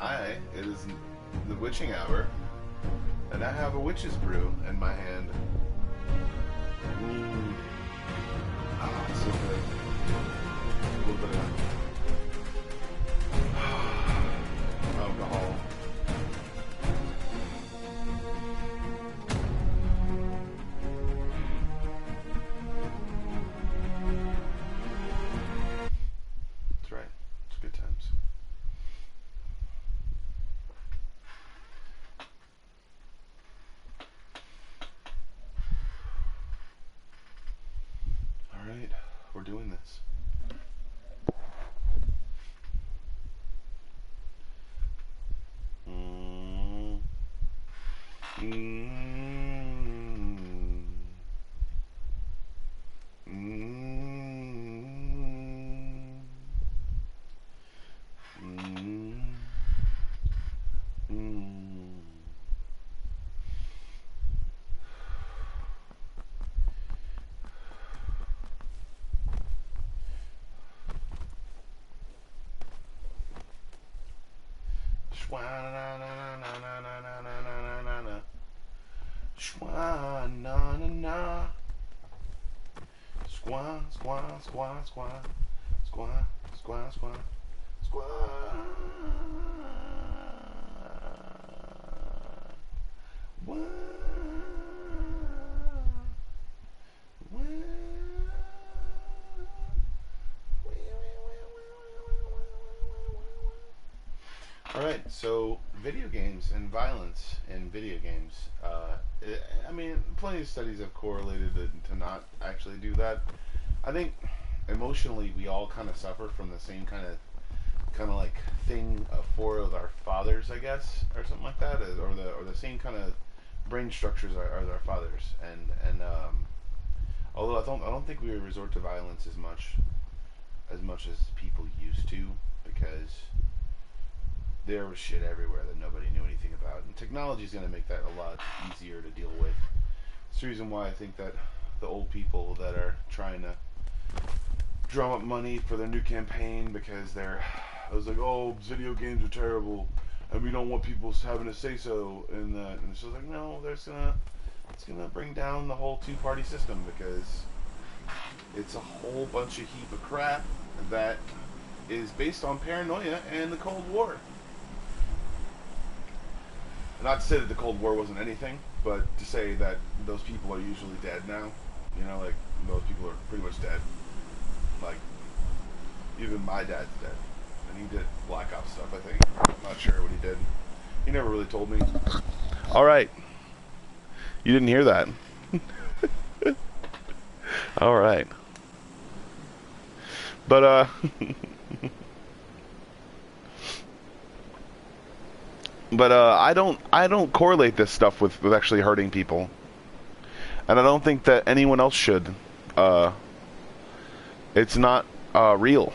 It is the witching hour, and I have a witch's brew in my hand. Ooh. Ah, it's so good. A little bit of alcohol. That's right. It's good times. All right, we're doing this. Squaw, squaw, squaw, squaw, squaw, squaw, squaw, squaw. Alright, so video games and violence in video games. I mean, plenty of studies have correlated to not actually do that. I think emotionally we all kind of suffer from the same kind of like thing for our fathers, I guess, or something like that, or the same kind of brain structures as our fathers. And although I don't think we resort to violence as much as people used to, because there was shit everywhere that nobody knew anything about, and technology is going to make that a lot easier to deal with. It's the reason why I think that the old people that are trying to drum up money for their new campaign, because I was like, oh, video games are terrible, and we don't want people having to say so, and so like, no, it's gonna bring down the whole two-party system, because it's a whole bunch of heap of crap that is based on paranoia and the Cold War. Not to say that the Cold War wasn't anything, but to say that those people are usually dead now. You know, like, those people are pretty much dead. Like, even my dad's dead. And he did Black Ops stuff, I think. I'm not sure what he did. He never really told me. Alright. You didn't hear that. Alright. But, I don't correlate this stuff with actually hurting people, and I don't think that anyone else should. It's not real.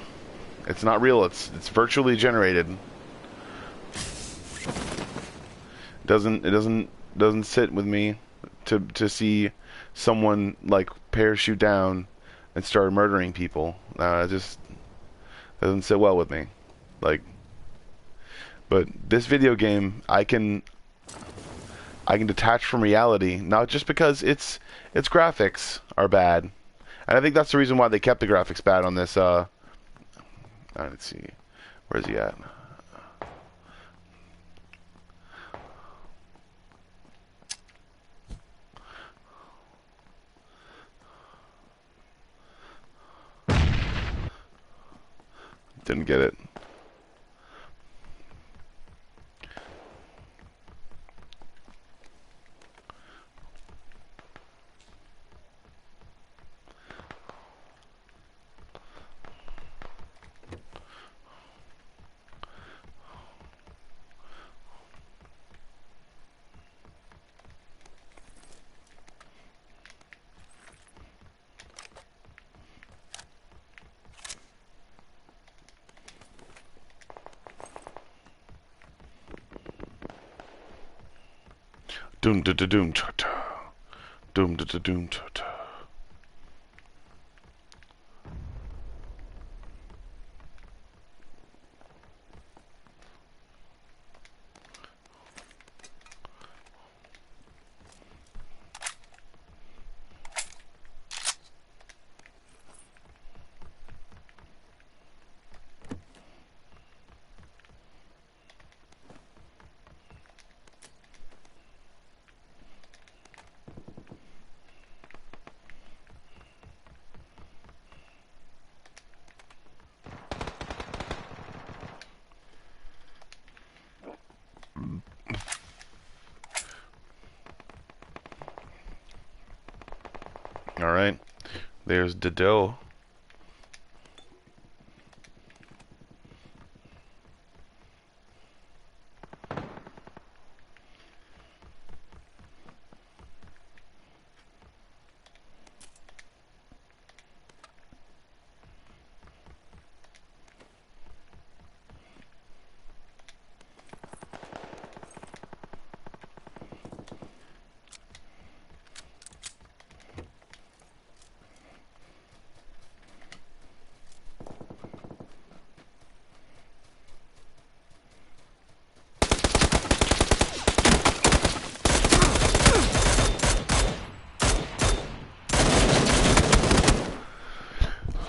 It's not real. It's virtually generated. It doesn't sit with me to see someone like parachute down and start murdering people. It just doesn't sit well with me. Like. But this video game, I can detach from reality, not just because its graphics are bad, and I think that's the reason why they kept the graphics bad on this. Let's see, where's he at? Didn't get it. Doom da da doom ta ta. Doom da da doom ta ta. All right. There's the dough.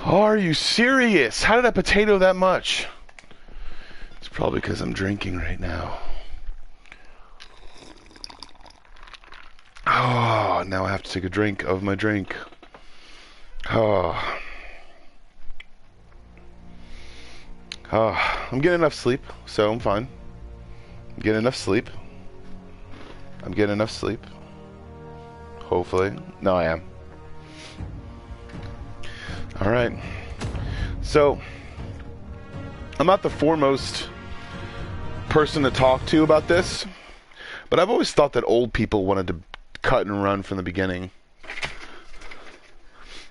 Are you serious? How did I potato that much? It's probably because I'm drinking right now. Oh, now I have to take a drink of my drink. Oh. Oh, I'm getting enough sleep, so I'm fine. I'm getting enough sleep. I'm getting enough sleep. Hopefully. No, I am. Alright. So, I'm not the foremost person to talk to about this, but I've always thought that old people wanted to cut and run from the beginning.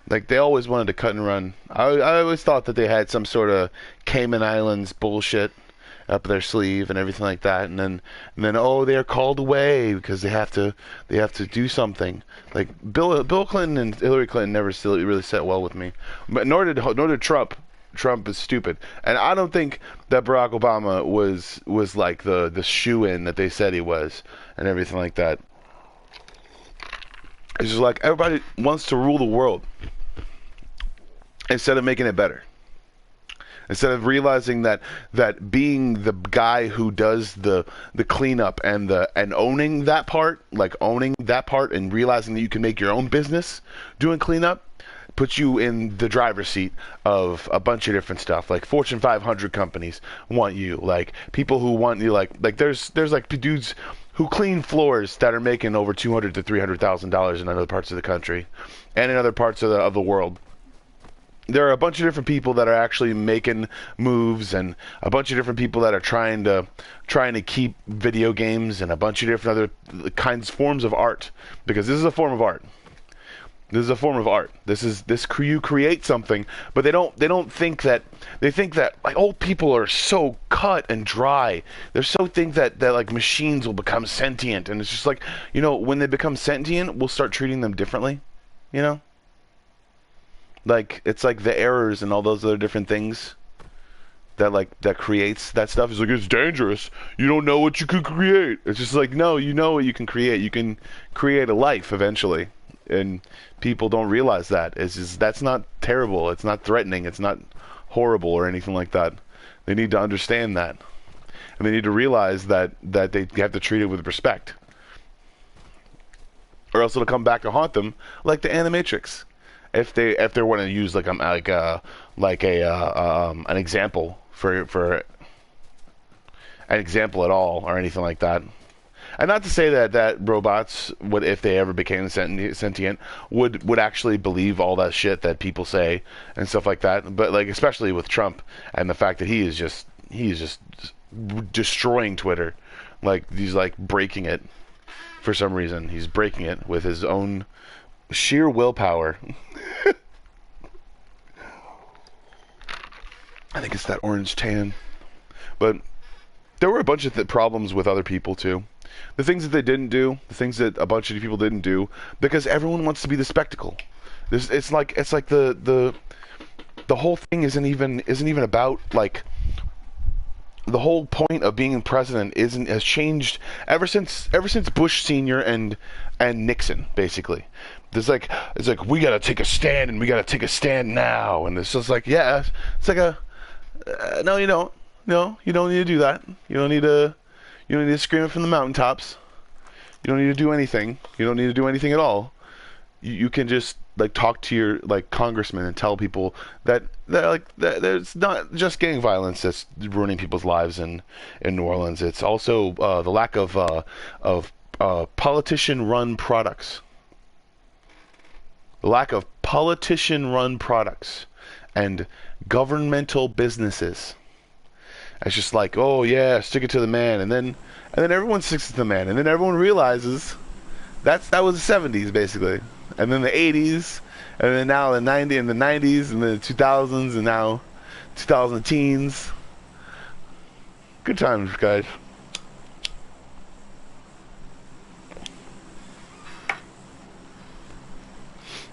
Like, they always wanted to cut and run. I always thought that they had some sort of Cayman Islands bullshit up their sleeve and everything like that, and then oh, they're called away because they have to do something. Like Bill Clinton and Hillary Clinton never really sat well with me, but nor did Trump. Trump is stupid, and I don't think that Barack Obama was like the shoe-in that they said he was and everything like that. It's just like everybody wants to rule the world instead of making it better. Instead of realizing that being the guy who does the cleanup and owning that part, and realizing that you can make your own business doing cleanup, puts you in the driver's seat of a bunch of different stuff. Like Fortune 500 companies want you. Like people who want you. Like there's like dudes who clean floors that are making over $200,000 to $300,000 in other parts of the country and in other parts of the world. There are a bunch of different people that are actually making moves, and a bunch of different people that are trying to keep video games and a bunch of different other forms of art, because this is a form of art. This is a form of art. You create something, but they don't think that. They think that like old people are so cut and dry. They're so think that like machines will become sentient, and it's just like, you know, when they become sentient, we'll start treating them differently, you know. Like, it's like the errors and all those other different things that creates that stuff. It's like, it's dangerous. You don't know what you could create. It's just like, no, you know what you can create. You can create a life eventually. And people don't realize that. It's just, that's not terrible. It's not threatening. It's not horrible or anything like that. They need to understand that. And they need to realize that they have to treat it with respect. Or else it'll come back to haunt them like the Animatrix. If they want to use an example for an example at all or anything like that, and not to say that robots would, if they ever became sentient, would actually believe all that shit that people say and stuff like that. But like especially with Trump and the fact that he is just destroying Twitter, like he's like breaking it for some reason. He's breaking it with his own sheer willpower. I think it's that orange tan. But there were a bunch of problems with other people too. The things that they didn't do, the things that a bunch of people didn't do, because everyone wants to be the spectacle. It's like the whole thing isn't even about like. The whole point of being president has changed ever since Bush Sr. and Nixon, basically. It's like we gotta take a stand, and we gotta take a stand now, and it's just like, yeah, it's like no, you don't. No, you don't need to do that. You don't need to scream it from the mountaintops. You don't need to do anything. You don't need to do anything at all. You can just like talk to your like congressman and tell people that there's not just gang violence that's ruining people's lives in New Orleans. It's also the lack of politician-run products. the lack of politician-run products and governmental businesses. It's just like, oh yeah, stick it to the man, and then everyone sticks it to the man, and then everyone realizes that was the 70s basically, and then the 80s, and then now the 90s, and the 90s, and the 2000s, and now 2000 teens. Good times, guys.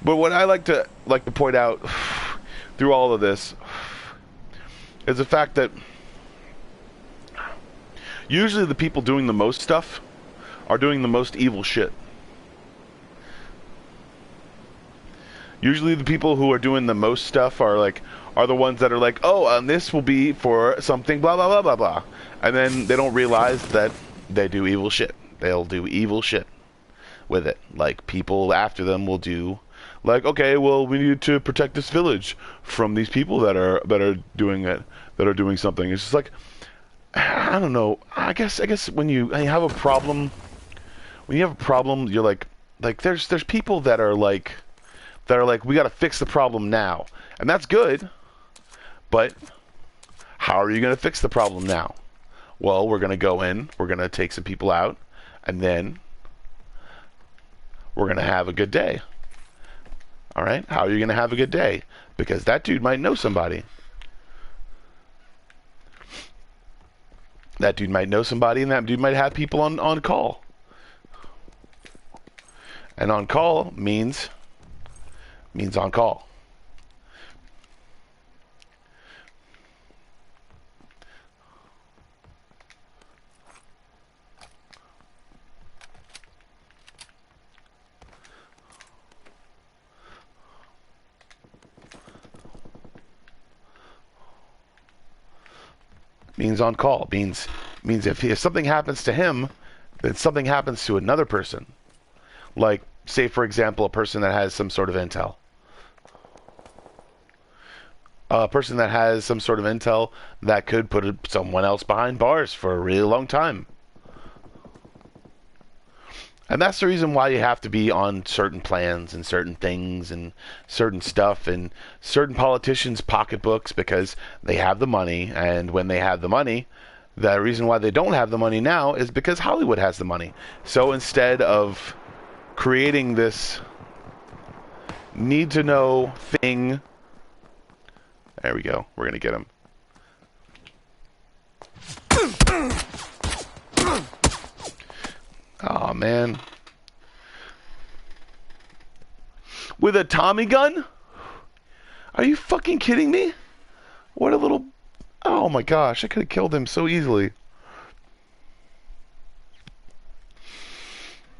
But what I like to point out through all of this is the fact that usually the people doing the most stuff are doing the most evil shit. Usually the people who are doing the most stuff are the ones that are like, oh, and this will be for something, blah, blah, blah, blah, blah. And then they don't realize that they do evil shit. They'll do evil shit with it. Like, people after them will do, like, okay, well, we need to protect this village from these people that are doing it, that are doing something. It's just like, I don't know. I guess when you have a problem, you're like there's people that are like, we got to fix the problem now, and that's good. But how are you going to fix the problem now? Well, we're going to go in, we're going to take some people out, and then we're going to have a good day. All right? How are you going to have a good day? Because that dude might know somebody. That dude might know somebody, and that dude might have people on call. And on call means on call. Means on call. Means if something happens to him, then something happens to another person. Like, say for example, a person that has some sort of intel. A person that has some sort of intel that could put someone else behind bars for a really long time. And that's the reason why you have to be on certain plans and certain things and certain stuff and certain politicians' pocketbooks, because they have the money, and when they have the money, the reason why they don't have the money now is because Hollywood has the money. So instead of creating this need-to-know thing, there we go, we're going to get him. Oh man. With a Tommy gun? Are you fucking kidding me? What a little... Oh my gosh, I could have killed him so easily.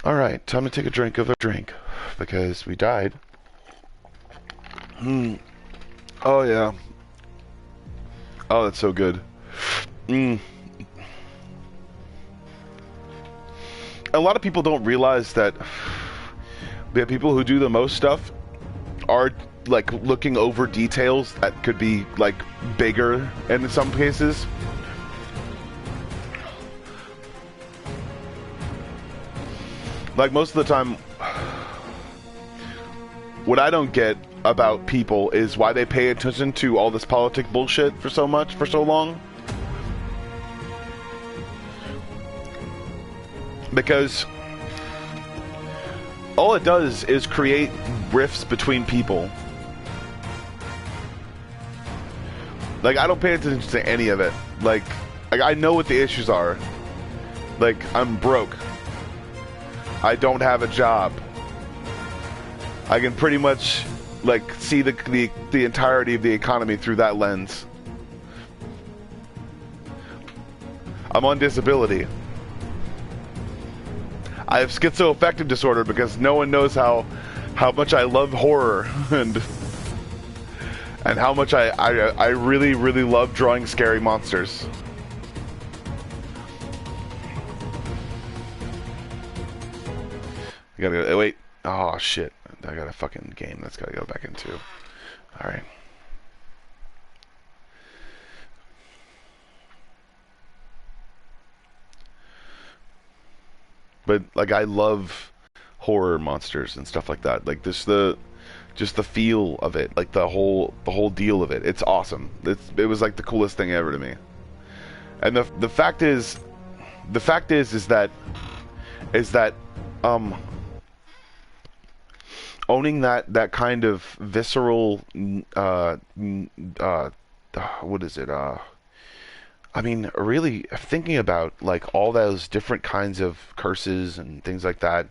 Alright, time to take a drink of a drink. Because we died. Oh yeah. Oh, that's so good. A lot of people don't realize that the people who do the most stuff are like looking over details that could be like bigger in some cases. Like most of the time, what I don't get about people is why they pay attention to all this politic bullshit for so long. Because all it does is create rifts between people. Like, I don't pay attention to any of it. Like I know what the issues are. Like, I'm broke. I don't have a job. I can pretty much like see the entirety of the economy through that lens. I'm on disability. I have schizoaffective disorder because no one knows how much I love horror and how much I really love drawing scary monsters. I gotta go, wait. Oh shit. I got a fucking game that's gotta go back into. Alright. But like, I love horror monsters and stuff like that. Like this, the Just the feel of it, like the whole deal of it. It's awesome. It was like the coolest thing ever to me. And the fact is that owning that kind of visceral what is it? I mean, really thinking about like all those different kinds of curses and things like that.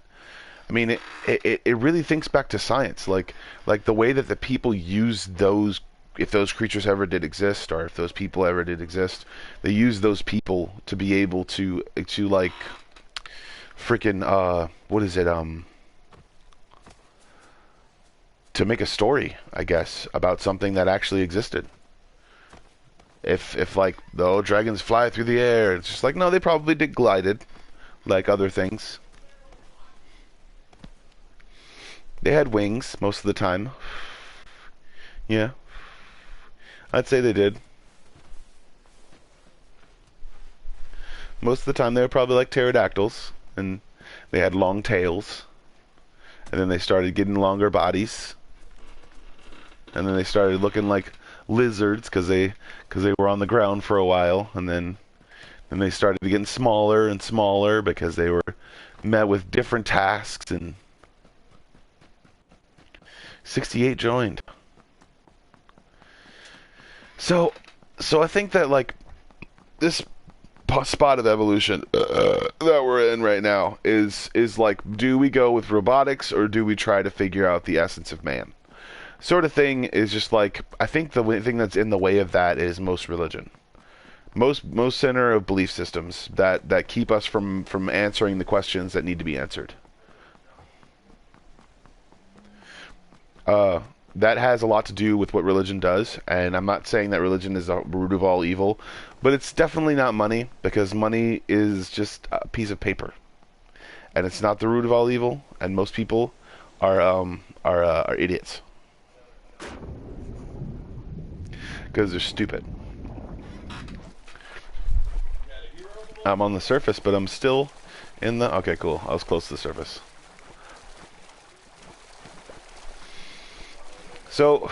I mean, it really thinks back to science, like the way that the people used those, if those creatures ever did exist, or if those people ever did exist, they used those people to be able to like freaking what is it to make a story, I guess, about something that actually existed. If like the dragons fly through the air, it's just like, no, they probably did glided, like other things. They had wings most of the time. Yeah, I'd say they did. Most of the time they were probably like pterodactyls, and they had long tails, and then they started getting longer bodies, and then they started looking like lizards because they were on the ground for a while, and then they started getting smaller and smaller because they were met with different tasks. And 68 joined. So I think that like this spot of evolution that we're in right now is like, do we go with robotics or do we try to figure out the essence of man? Sort of thing is just like, I think the thing that's in the way of that is most religion. Most center of belief systems that keep us from answering the questions that need to be answered. That has a lot to do with what religion does, and I'm not saying that religion is the root of all evil, but it's definitely not money, because money is just a piece of paper, and it's not the root of all evil. And most people are idiots because they're stupid. I'm on the surface, but I'm still in the... Okay, cool. I was close to the surface. So,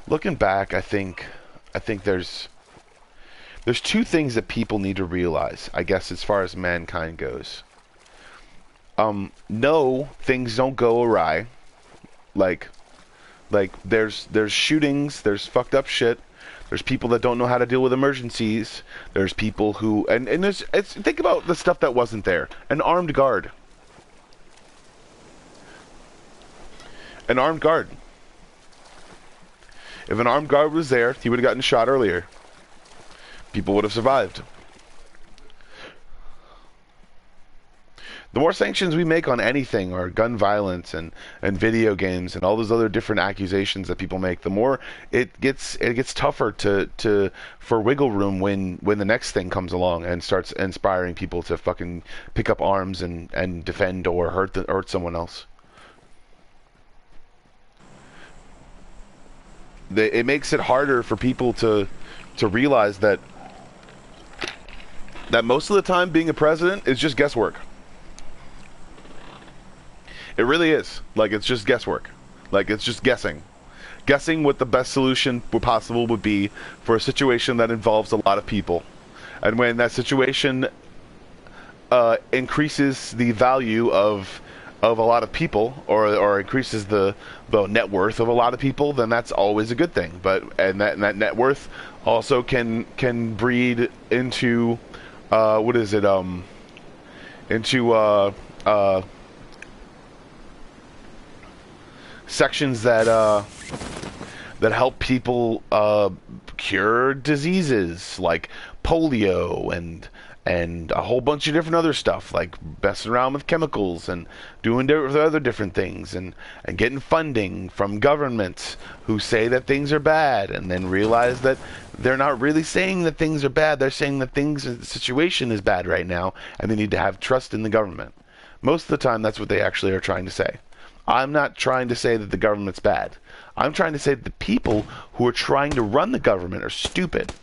looking back, I think there's two things that people need to realize, I guess, as far as mankind goes. No, things don't go awry. Like there's shootings, there's fucked up shit. There's people that don't know how to deal with emergencies. There's people who and think about the stuff that wasn't there. An armed guard. An armed guard. If an armed guard was there, he would have gotten shot earlier. People would have survived. The more sanctions we make on anything, or gun violence and video games and all those other different accusations that people make, the more it gets tougher for wiggle room when the next thing comes along and starts inspiring people to fucking pick up arms and defend or hurt someone else. It makes it harder for people to realize that most of the time being a president is just guesswork. It really is. Like, it's just guesswork. Like, it's just guessing what the best solution possible would be for a situation that involves a lot of people. And when that situation increases the value of a lot of people, or increases the net worth of a lot of people, then that's always a good thing. But that net worth also can breed into sections that help people cure diseases like polio and a whole bunch of different other stuff, like messing around with chemicals and doing other different things, and getting funding from governments who say that things are bad, and then realize that they're not really saying that things are bad. They're saying that the situation is bad right now, and they need to have trust in the government. Most of the time, that's what they actually are trying to say. I'm not trying to say that the government's bad. I'm trying to say that the people who are trying to run the government are stupid.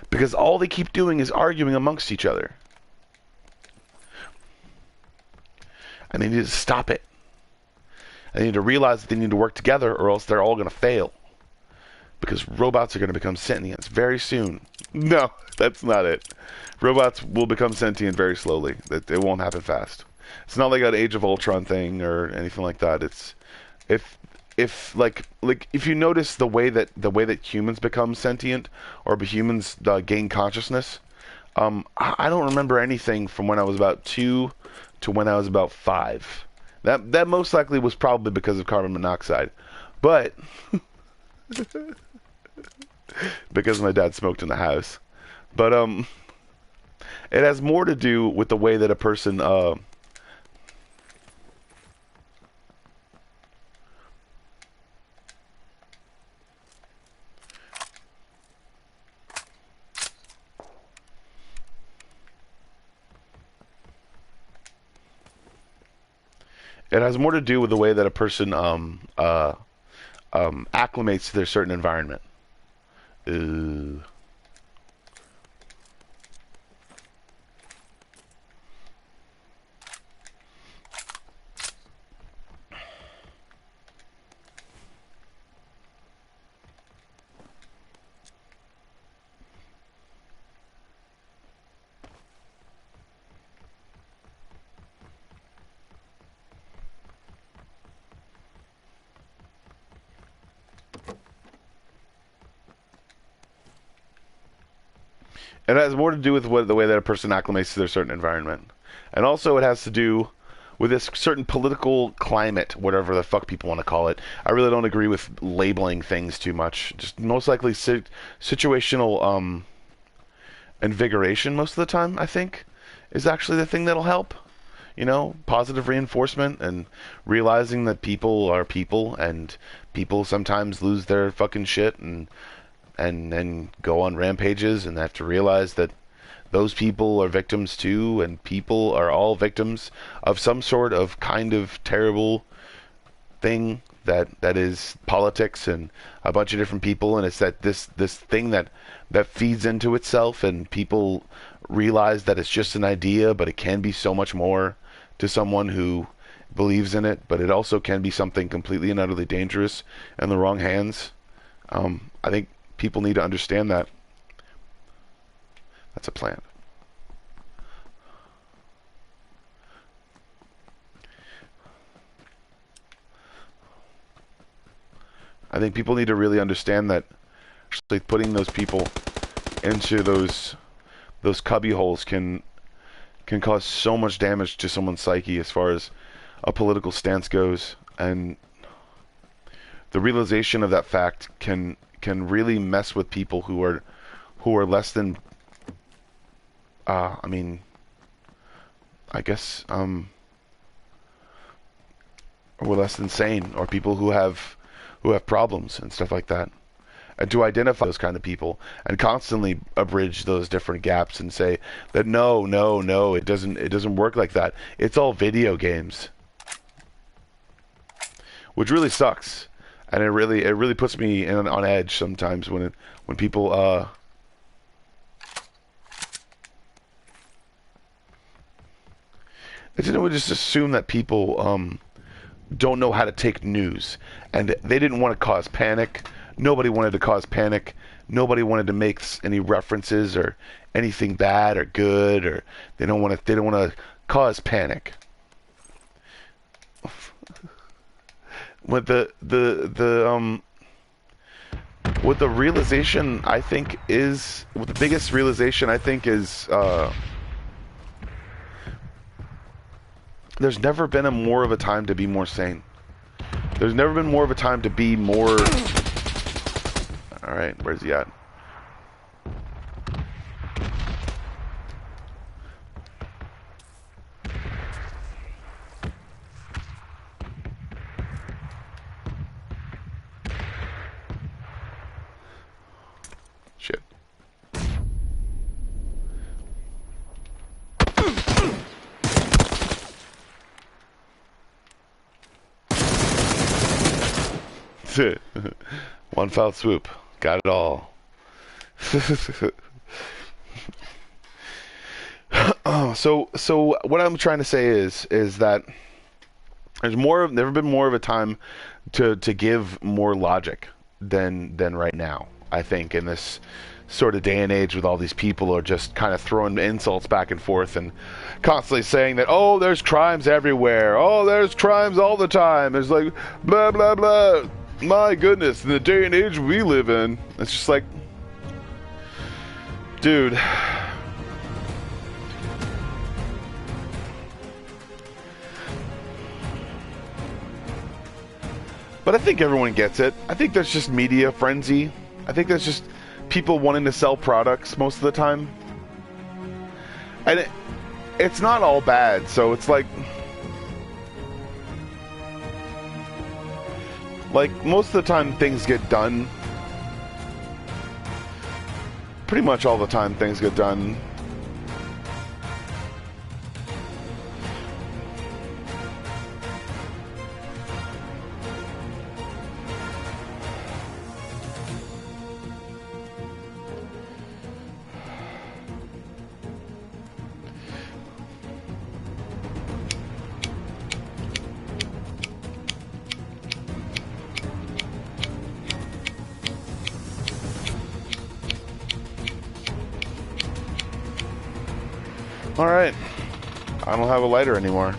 Because all they keep doing is arguing amongst each other. And they need to stop it. They need to realize that they need to work together, or else they're all going to fail. Because robots are going to become sentient very soon. No, that's not it. Robots will become sentient very slowly. It won't happen fast. It's not like an Age of Ultron thing or anything like that. It's if if you notice the way that humans become sentient, or humans gain consciousness, I don't remember anything from when I was about 2 to when I was about 5. That most likely was probably because of carbon monoxide, but because my dad smoked in the house. But it has more to do with the way that a person it has more to do with the way that a person acclimates to their certain environment. It has more to do with the way that a person acclimates to their certain environment. And also it has to do with this certain political climate, whatever the fuck people want to call it. I really don't agree with labeling things too much. Just most likely situational invigoration most of the time, I think, is actually the thing that'll help. You know, positive reinforcement and realizing that people are people, and people sometimes lose their fucking shit and then go on rampages, and have to realize that those people are victims too, and people are all victims of some sort of kind of terrible thing that is politics and a bunch of different people, and it's that this thing that feeds into itself, and people realize that it's just an idea, but it can be so much more to someone who believes in it, but it also can be something completely and utterly dangerous in the wrong hands. I think people need to understand that. That's a plan. I think people need to really understand that actually putting those people into those cubby holes can cause so much damage to someone's psyche as far as a political stance goes, and the realization of that fact can really mess with people who are less than I mean, I guess or less than sane, or people who have problems and stuff like that. And to identify those kind of people and constantly abridge those different gaps and say that no, it doesn't work like that. It's all video games. Which really sucks. And it really puts me on edge sometimes when people I would just assume that people don't know how to take news, and they didn't want to cause panic. Nobody wanted to cause panic. Nobody wanted to make any references or anything bad or good, or they don't want to cause panic. With the realization, I think is the biggest realization, I think, is there's never been more of a time to be more sane. There's never been more of a time to be more. All right, where's he at? Shit. One foul swoop. Got it all. So what I'm trying to say is that never been more of a time to give more logic than right now. I think in this sort of day and age with all these people are just kind of throwing insults back and forth and constantly saying that, oh, there's crimes everywhere. Oh, there's crimes all the time. There's like blah blah blah. My goodness, in the day and age we live in, it's just like, dude. But I think everyone gets it. I think that's just media frenzy. I think that's just people wanting to sell products most of the time. And it's not all bad, so it's like most of the time things get done. Pretty much all the time things get done. Alright. I don't have a lighter anymore.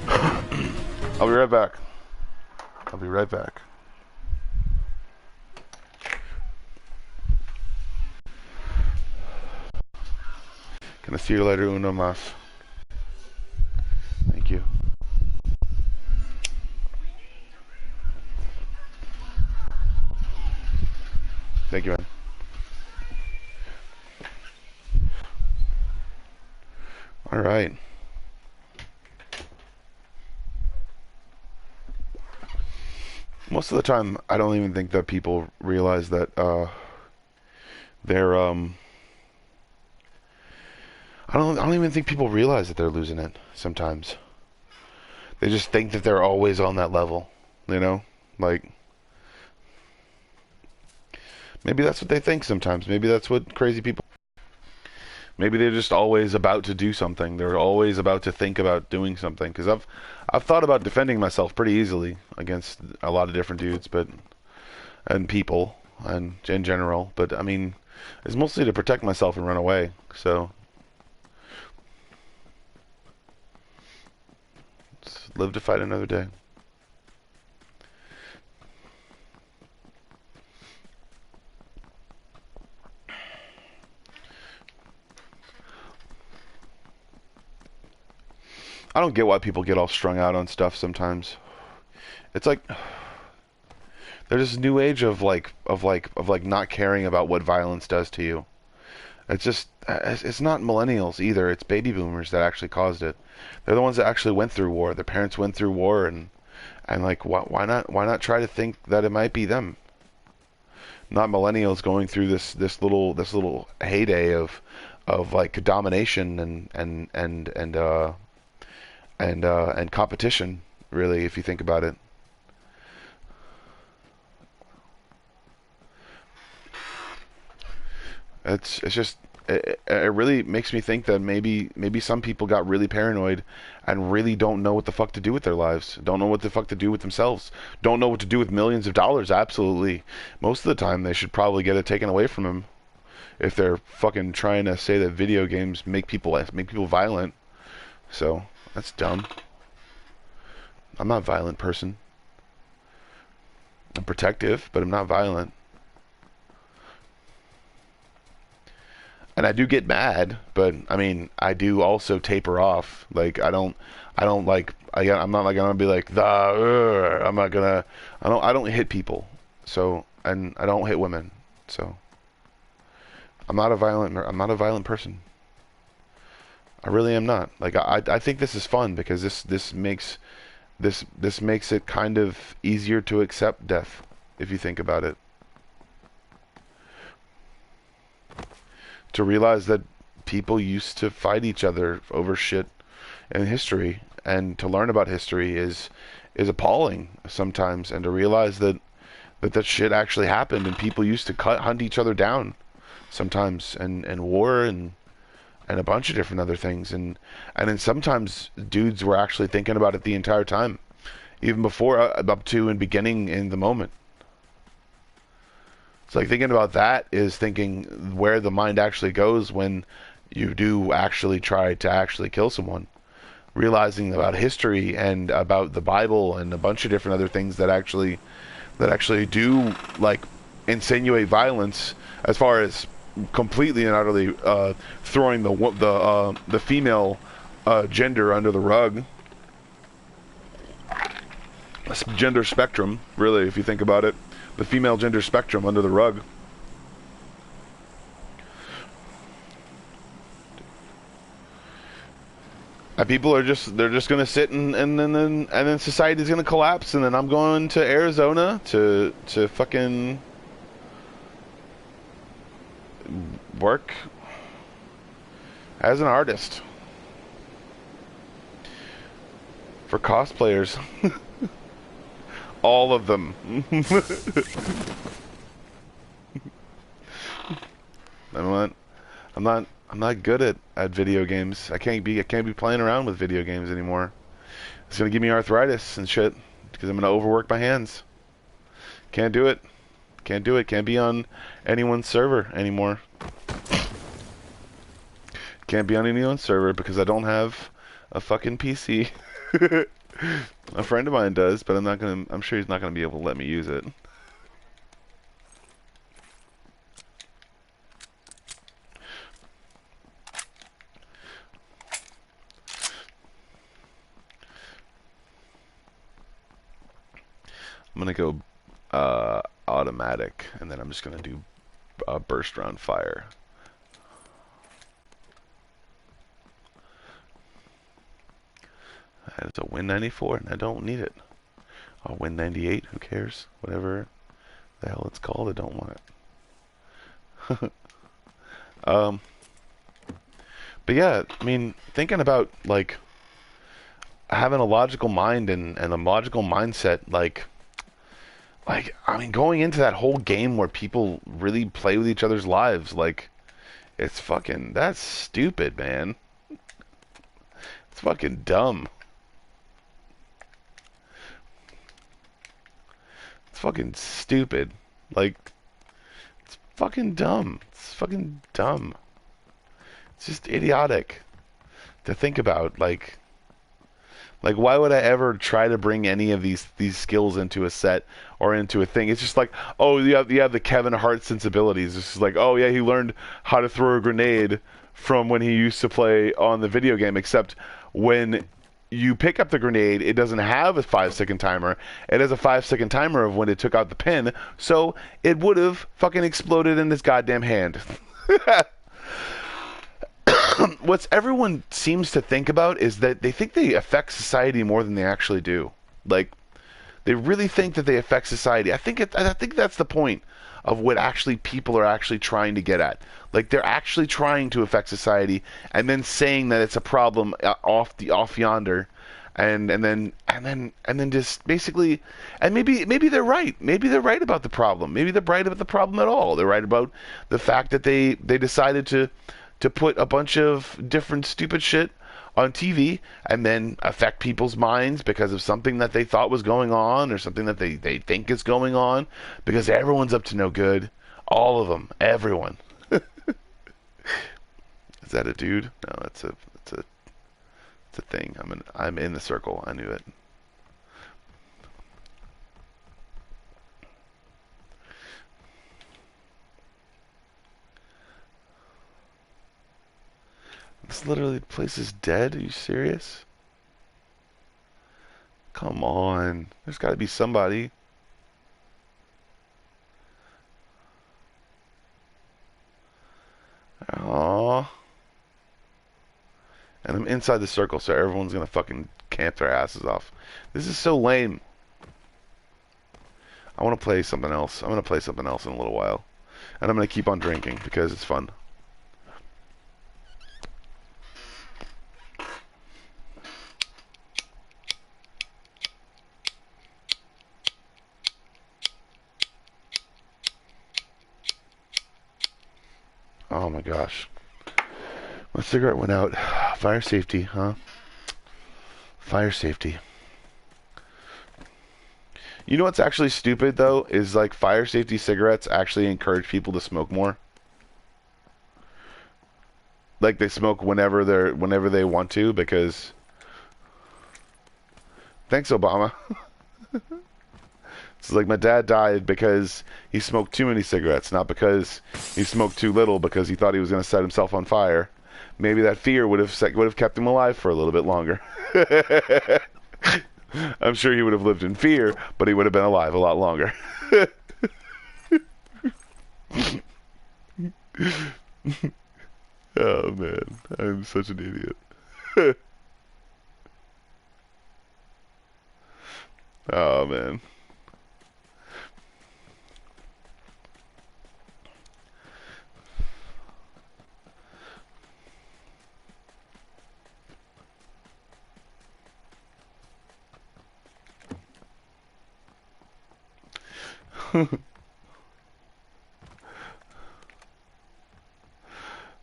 I'll be right back. I'll be right back. Can I see your lighter uno mas? Thank you. Thank you, man. All right. Most of the time, I don't even think that people realize that they're I don't even think people realize that they're losing it sometimes. They just think that they're always on that level, you know? Like, maybe that's what they think sometimes. Maybe that's what crazy people... Maybe they're just always about to do something. They're always about to think about doing something. Because I've thought about defending myself pretty easily against a lot of different dudes, and people, and in general. But, I mean, it's mostly to protect myself and run away, so... Live to fight another day. I don't get why people get all strung out on stuff sometimes. It's like there's this new age of not caring about what violence does to you. It's not millennials either. It's baby boomers that actually caused it. They're the ones that actually went through war. Their parents went through war, and like why not try to think that it might be them? Not millennials going through this little heyday of like domination and competition, really, if you think about it. It's just it really makes me think that maybe some people got really paranoid and really don't know what the fuck to do with their lives, don't know what the fuck to do with themselves, don't know what to do with millions of dollars. Absolutely, most of the time they should probably get it taken away from them if they're fucking trying to say that video games make people violent. So that's dumb. I'm not a violent person. I'm protective, but I'm not violent. And I do get mad, but I mean, I do also taper off. Like I'm not like gonna be like I don't hit people. So, and I don't hit women. So I'm not a violent person. I really am not. Like I think this is fun because this makes it kind of easier to accept death if you think about it. To realize that people used to fight each other over shit in history, and to learn about history is appalling sometimes, and to realize that shit actually happened and people used to hunt each other down sometimes, and war and and a bunch of different other things, and then sometimes dudes were actually thinking about it the entire time, even before, up to and beginning in the moment. It's like thinking about that is thinking where the mind actually goes when you do actually try to actually kill someone. Realizing about history and about the Bible and a bunch of different other things that actually do like insinuate violence, as far as completely and utterly throwing the female gender under the rug. Gender spectrum, really, if you think about it, the female gender spectrum under the rug. And people are they're just gonna sit and then society's gonna collapse, and then I'm going to Arizona to fucking work as an artist for cosplayers. All of them. I'm not good at video games. I can't be playing around with video games anymore. It's gonna give me arthritis and shit because I'm gonna overwork my hands. Can't do it. Can't do it. Can't be on anyone's server anymore. Can't be on anyone's server because I don't have a fucking PC. A friend of mine does, but I'm sure he's not gonna be able to let me use it. I'm gonna go automatic, and then I'm just gonna do burst round fire. It's a Win 94, and I don't need it. I'll Win 98, who cares? Whatever the hell it's called, I don't want it. But yeah, I mean, thinking about, like, having a logical mind and a logical mindset, like, I mean, going into that whole game where people really play with each other's lives, like, it's fucking, that's stupid, man. It's fucking dumb. It's fucking stupid. Like, it's fucking dumb. It's fucking dumb. It's just idiotic to think about. Like why would I ever try to bring any of these skills into a set or into a thing? It's just like, oh, you have the Kevin Hart sensibilities. It's just like, oh yeah, he learned how to throw a grenade from when he used to play on the video game, except when you pick up the grenade, it doesn't have a 5-second timer. It has a 5-second timer of when it took out the pin, so it would have fucking exploded in his goddamn hand. What everyone seems to think about is that they think they affect society more than they actually do. Like, they really think that they affect society. I think that's the point of what actually people are actually trying to get at. Like, they're actually trying to affect society, and then saying that it's a problem off yonder, and then just basically, and maybe they're right. Maybe they're right about the problem. Maybe they're right about the problem at all. They're right about the fact that they decided to put a bunch of different stupid shit on TV and then affect people's minds because of something that they thought was going on or something that they think is going on, because everyone's up to no good. All of them. Everyone. Is that a dude? No, it's a thing. I'm in the circle. I knew it. This literally place is dead? Are you serious? Come on. There's got to be somebody. Aww. And I'm inside the circle, so everyone's gonna fucking camp their asses off. This is so lame. I want to play something else. I'm gonna play something else in a little while. And I'm gonna keep on drinking because it's fun. Oh my gosh. My cigarette went out. Fire safety, huh? Fire safety. You know what's actually stupid, though? Is, like, fire safety cigarettes actually encourage people to smoke more. Like, they smoke whenever they want to, because... Thanks, Obama. It's like my dad died because he smoked too many cigarettes, not because he smoked too little, because he thought he was going to set himself on fire. Maybe that fear would have kept him alive for a little bit longer. I'm sure he would have lived in fear, but he would have been alive a lot longer. Oh man, I'm such an idiot. Oh man.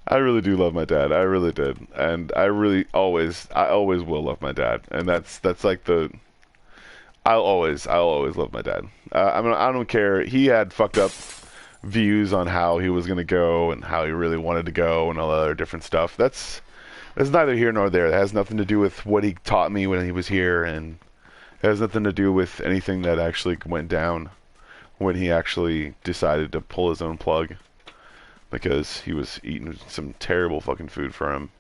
I really do love my dad. I really did, and I always will love my dad, and that's like the. I'll always love my dad. I mean, I don't care. He had fucked up views on how he was gonna go and how he really wanted to go and all that other different stuff. That's neither here nor there. That has nothing to do with what he taught me when he was here, and it has nothing to do with anything that actually went down when he actually decided to pull his own plug, because he was eating some terrible fucking food for him,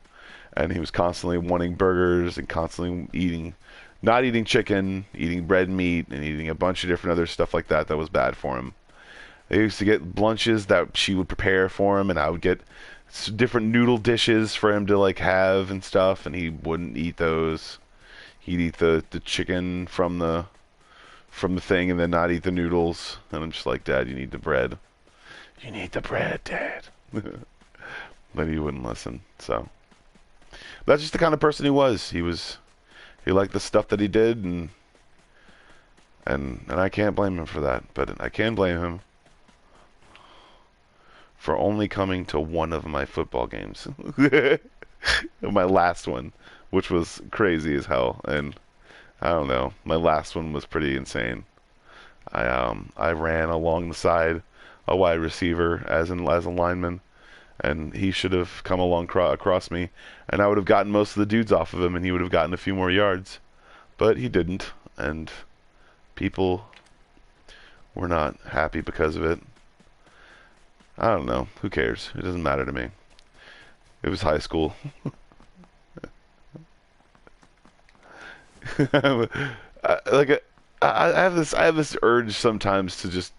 and he was constantly wanting burgers and constantly not eating chicken, eating red meat, and eating a bunch of different other stuff like that was bad for him. I used to get lunches that she would prepare for him, and I would get different noodle dishes for him to like have and stuff, and he wouldn't eat those. He'd eat the chicken from the thing and then not eat the noodles. And I'm just like, Dad, you need the bread. You need the bread, Dad. But he wouldn't listen. So that's just the kind of person he was. He liked the stuff that he did, and I can't blame him for that. But I can blame him for only coming to one of my football games. My last one, which was crazy as hell, and I don't know. My last one was pretty insane. I ran along the side, a wide receiver as a lineman, and he should have come along across me, and I would have gotten most of the dudes off of him, and he would have gotten a few more yards, but he didn't, and people were not happy because of it. I don't know. Who cares? It doesn't matter to me. It was high school. I have this urge sometimes to just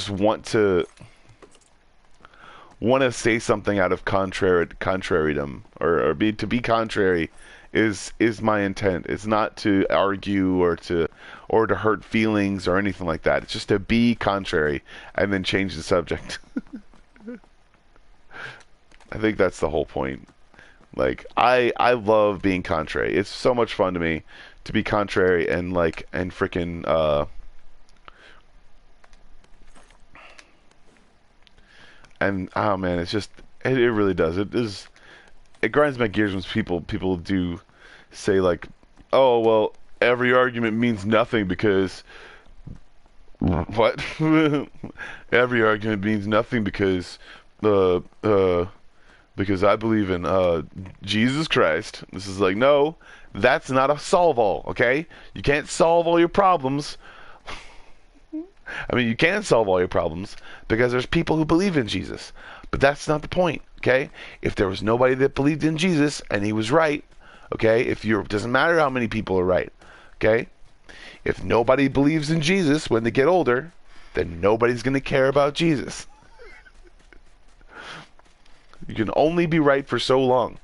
want to say something out of contrariedom, or to be contrary is my intent. It's not to argue or to hurt feelings or anything like that. It's just to be contrary and then change the subject. I think that's the whole point. Like, I love being contrary. It's so much fun to me to be contrary and freaking and oh man, it's just it really does. It grinds my gears when people do say like, oh well, every argument means nothing because what? Every argument means nothing because I believe in Jesus Christ. This is like, no, that's not a solve-all, okay? You can't solve all your problems. I mean, you can solve all your problems because there's people who believe in Jesus. But that's not the point, okay? If there was nobody that believed in Jesus and he was right, okay? It doesn't matter how many people are right, okay? If nobody believes in Jesus when they get older, then nobody's going to care about Jesus. You can only be right for so long.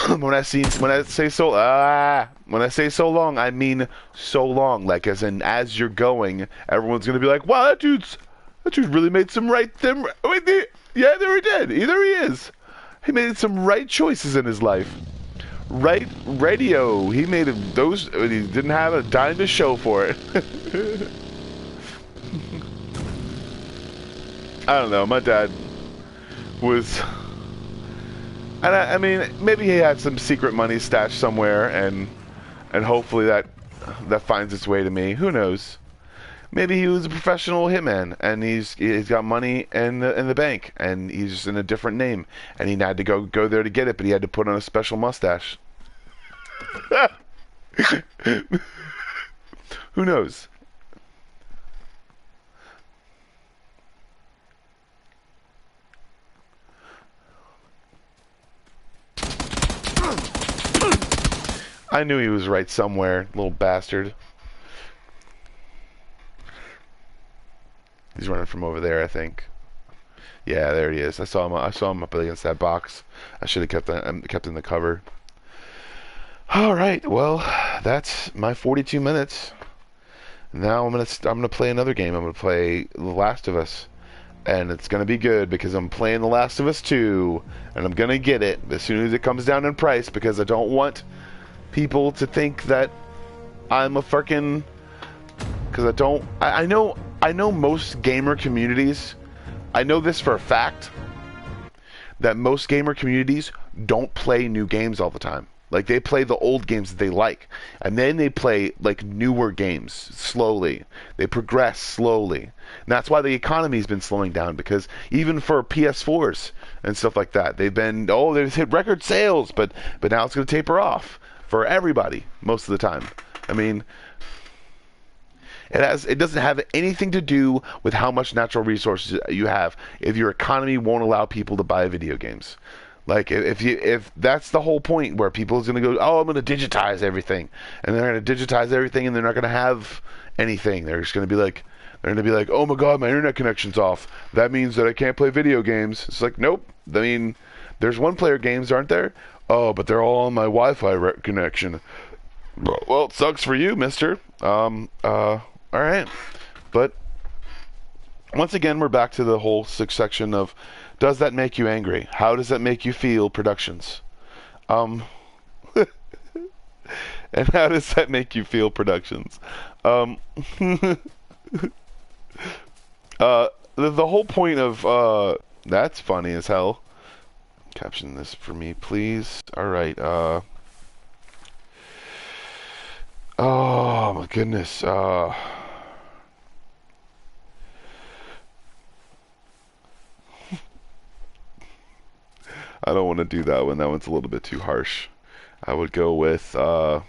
When I say so long, I mean so long. Like as you're going, everyone's gonna be like, "Wow, that dude really made some right them. Yeah, there he did. Either he is. He made some right choices in his life. Right radio. He made those. He didn't have a dime to show for it." I don't know. My dad was And I mean, maybe he had some secret money stashed somewhere, and hopefully that finds its way to me. Who knows? Maybe he was a professional hitman, and he's got money in the bank, and he's just in a different name, and he had to go there to get it, but he had to put on a special mustache. Who knows? I knew he was right somewhere, little bastard. He's running from over there, I think. Yeah, there he is. I saw him up against that box. I should have kept in the cover. All right, well, that's my 42 minutes. Now I'm gonna play another game. I'm gonna play The Last of Us, and it's gonna be good because I'm playing The Last of Us 2, and I'm gonna get it as soon as it comes down in price because I don't want people to think that I'm a freaking. Because I know most gamer communities. I know this for a fact that most gamer communities don't play new games all the time. Like, they play the old games that they like, and then they play like newer games slowly. They progress slowly, and that's why the economy's been slowing down. Because even for PS4s and stuff like that, they've hit record sales, but now it's going to taper off for everybody most of the time. I mean, it doesn't have anything to do with how much natural resources you have if your economy won't allow people to buy video games. Like, if that's the whole point where people is going to go, oh, I'm going to digitize everything, and they're going to digitize everything, and they're not going to have anything. They're just going to be like, oh my God, my internet connection's off. That means that I can't play video games. It's like, nope. I mean, there's one-player games, aren't there? Oh, but they're all on my Wi-Fi connection. Well, it sucks for you, mister. All right. But once again, we're back to the whole section of, does that make you angry? How does that make you feel? Productions. And how does that make you feel? Productions. The whole point of that's funny as hell. Caption this for me, please. All right. Oh my goodness. I don't want to do that one. That one's a little bit too harsh. I would go with I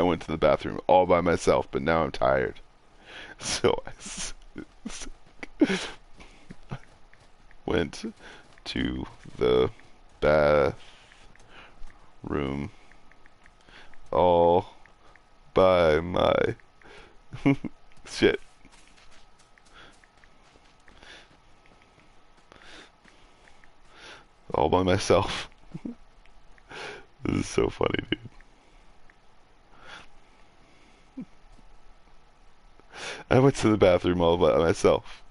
went to the bathroom all by myself, but now I'm tired. So I went to the bathroom all by my shit. All by myself. This is so funny, dude. I went to the bathroom all by myself.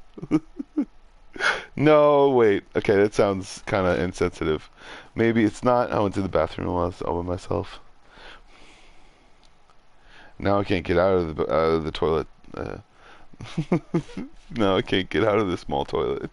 No, wait. Okay, that sounds kind of insensitive. Maybe it's not. I went to the bathroom all by myself. Now I can't get out of the toilet. Now I can't get out of the small toilet.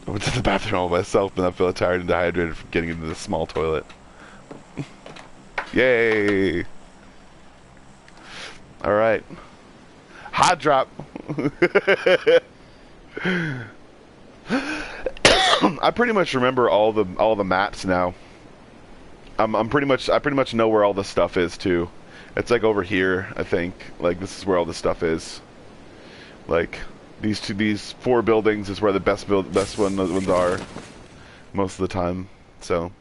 I went to the bathroom all by myself, and I feel tired and dehydrated from getting into the small toilet. Yay! Alright. Hot drop! I pretty much remember all the maps now. I pretty much know where all the stuff is too. It's like over here, I think. Like, this is where all the stuff is. Like, these 4 buildings is where the best ones are most of the time. So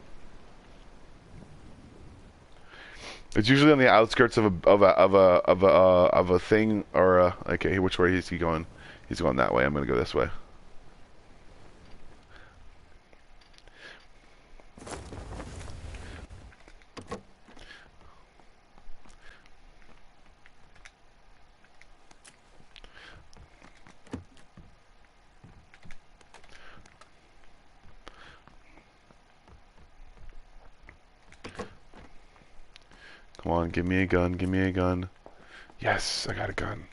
it's usually on the outskirts of a thing or a. Okay, which way is he going? He's going that way. I'm gonna go this way. Come on, give me a gun, give me a gun. Yes, I got a gun.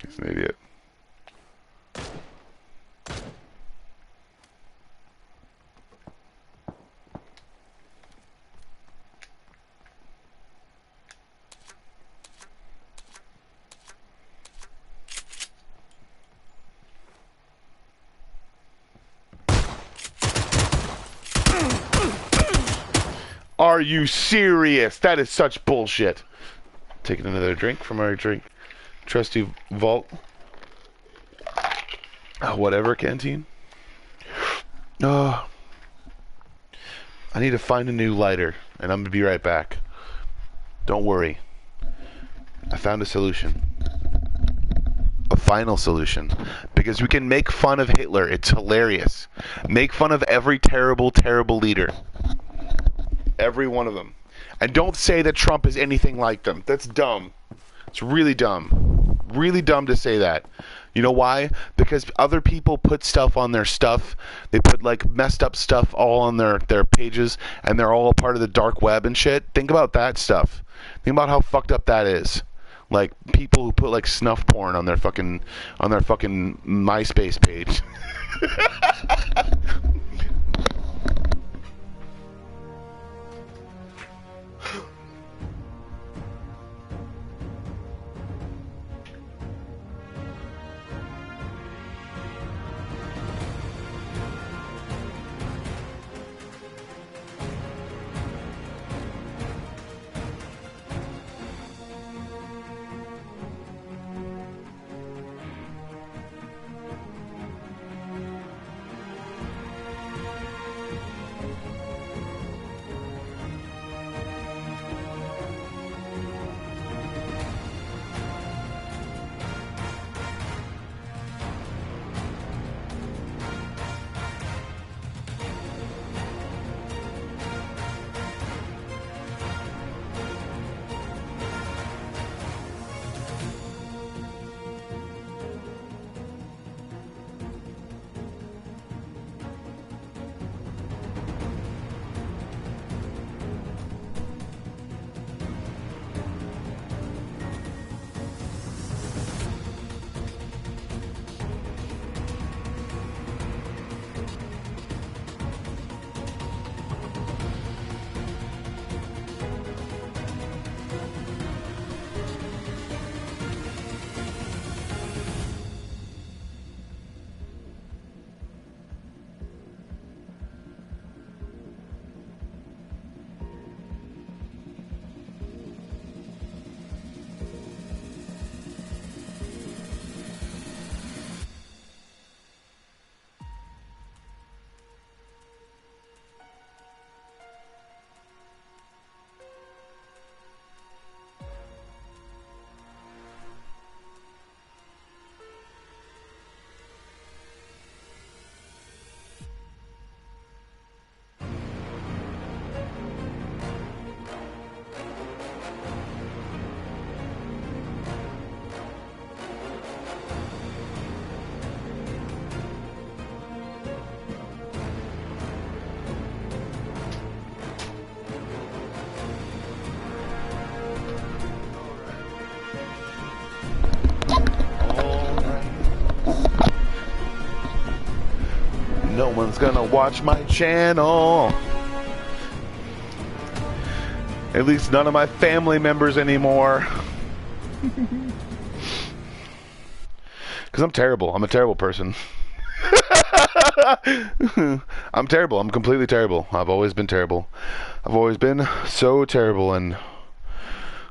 He's an idiot. Are you serious? That is such bullshit. Taking another drink from our trusty vault. Whatever, canteen. I need to find a new lighter, and I'm gonna be right back. Don't worry. I found a solution. A final solution. Because we can make fun of Hitler. It's hilarious. Make fun of every terrible, terrible leader. Every one of them. And don't say that Trump is anything like them. That's dumb. It's really dumb. Really dumb to say that. You know why? Because other people put stuff on their stuff. They put like messed up stuff all on their pages, and they're all part of the dark web and shit. Think about that stuff. Think about how fucked up that is. Like people who put like snuff porn on their fucking MySpace page. one's gonna watch my channel. At least none of my family members anymore. Because I'm terrible. I'm a terrible person. I'm terrible. I'm completely terrible. I've always been terrible. I've always been so terrible and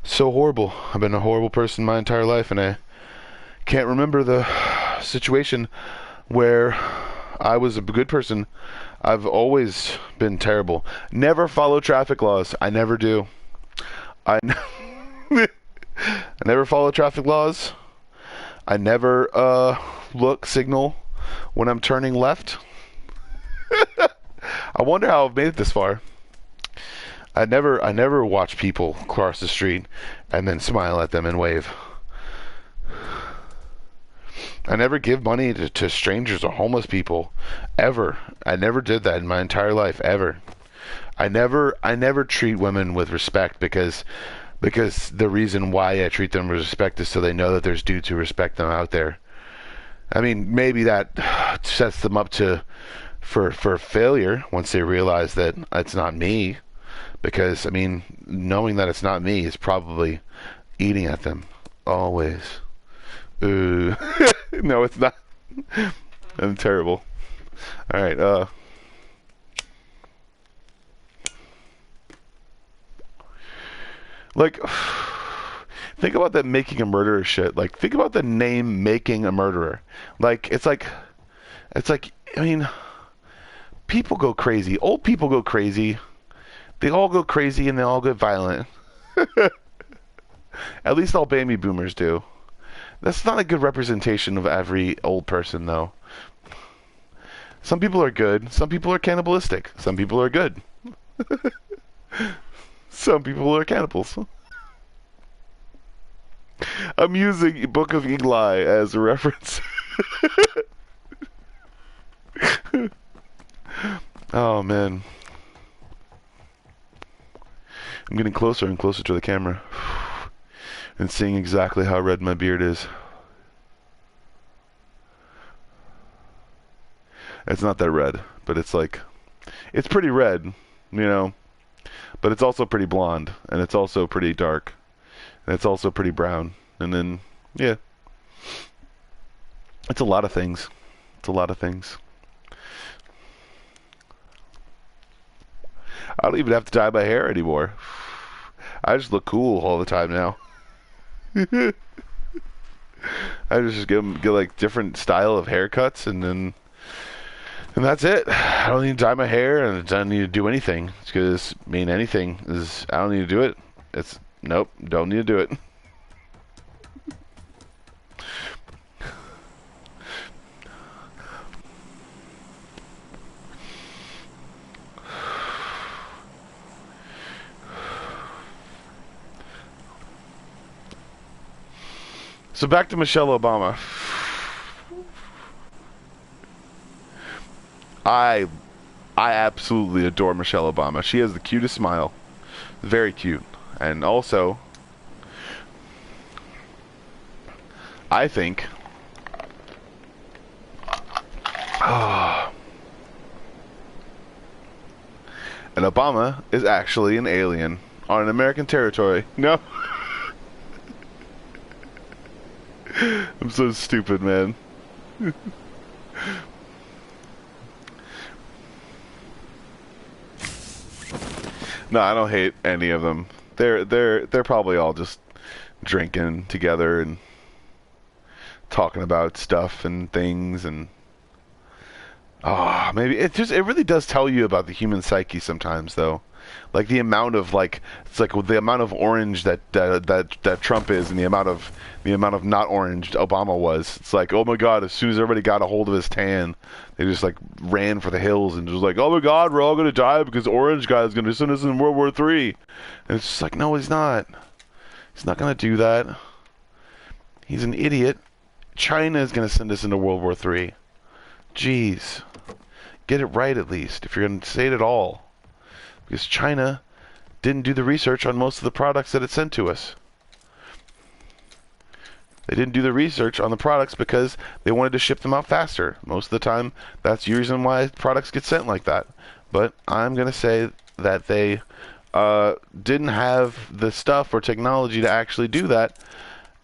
so horrible. I've been a horrible person my entire life, and I can't remember the situation where I was a good person. I've always been terrible. Never follow traffic laws. I never do. I never follow traffic laws. I never signal when I'm turning left. I wonder how I've made it this far. I never watch people cross the street and then smile at them and wave. I never give money to strangers or homeless people, ever. I never did that in my entire life, ever. I never treat women with respect because the reason why I treat them with respect is so they know that there's dudes who respect them out there. I mean, maybe that sets them up for failure once they realize that it's not me. Because, I mean, knowing that it's not me is probably eating at them. Always. Ooh. No, it's not. I'm terrible. Alright, like, think about that making a murderer shit. Like, think about the name making a murderer. Like, it's like, I mean, people go crazy. Old people go crazy. They all go crazy and they all get violent. At least all baby boomers do. That's not a good representation of every old person, though. Some people are good. Some people are cannibalistic. Some people are good. Some people are cannibals. I'm using Book of Eli as a reference. Oh, man. I'm getting closer and closer to the camera and seeing exactly how red my beard is. It's not that red, but it's like, it's pretty red, you know, but it's also pretty blonde, and it's also pretty dark, and it's also pretty brown, and then, yeah. It's a lot of things. It's a lot of things. I don't even have to dye my hair anymore. I just look cool all the time now. I just get like different style of haircuts, and that's it. I don't need to dye my hair, and I don't need to do anything. Because I mean, anything is, I don't need to do it. It's nope, don't need to do it. So back to Michelle Obama. I absolutely adore Michelle Obama. She has the cutest smile. Very cute. And also, I think and Obama is actually an alien on American territory. No. I'm so stupid, man. No, I don't hate any of them. They're probably all just drinking together and talking about stuff and things, and maybe it really does tell you about the human psyche sometimes, though. Like the amount of it's like the amount of orange that Trump is, and the amount of not orange Obama was. It's like, oh my God! As soon as everybody got a hold of his tan, they just like ran for the hills and just like, oh my God, we're all gonna die because orange guy is gonna send us in World War III. And it's just like, no, he's not. He's not gonna do that. He's an idiot. China is gonna send us into World War III. Jeez, get it right at least if you're gonna say it at all. Because China didn't do the research on most of the products that it sent to us. They didn't do the research on the products because they wanted to ship them out faster. Most of the time, that's the reason why products get sent like that. But I'm going to say that they didn't have the stuff or technology to actually do that,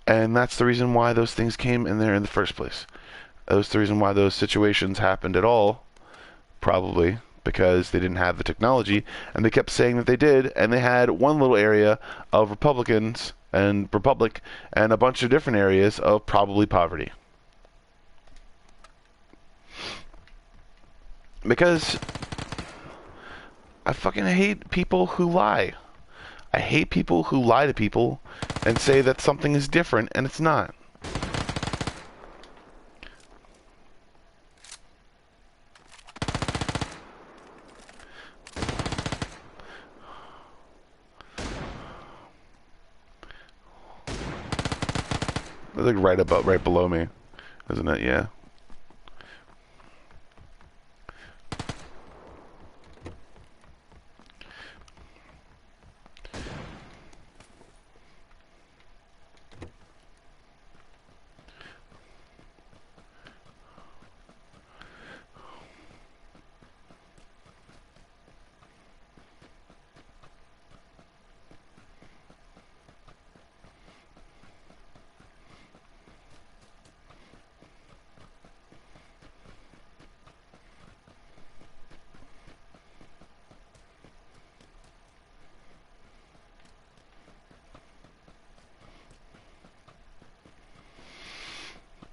and that's the reason why those things came in there in the first place. That's the reason why those situations happened at all, probably because they didn't have the technology, and they kept saying that they did, and they had one little area of Republicans and Republic and a bunch of different areas of probably poverty. Because I fucking hate people who lie. I hate people who lie to people and say that something is different and it's not. They're like right below me, isn't it? Yeah.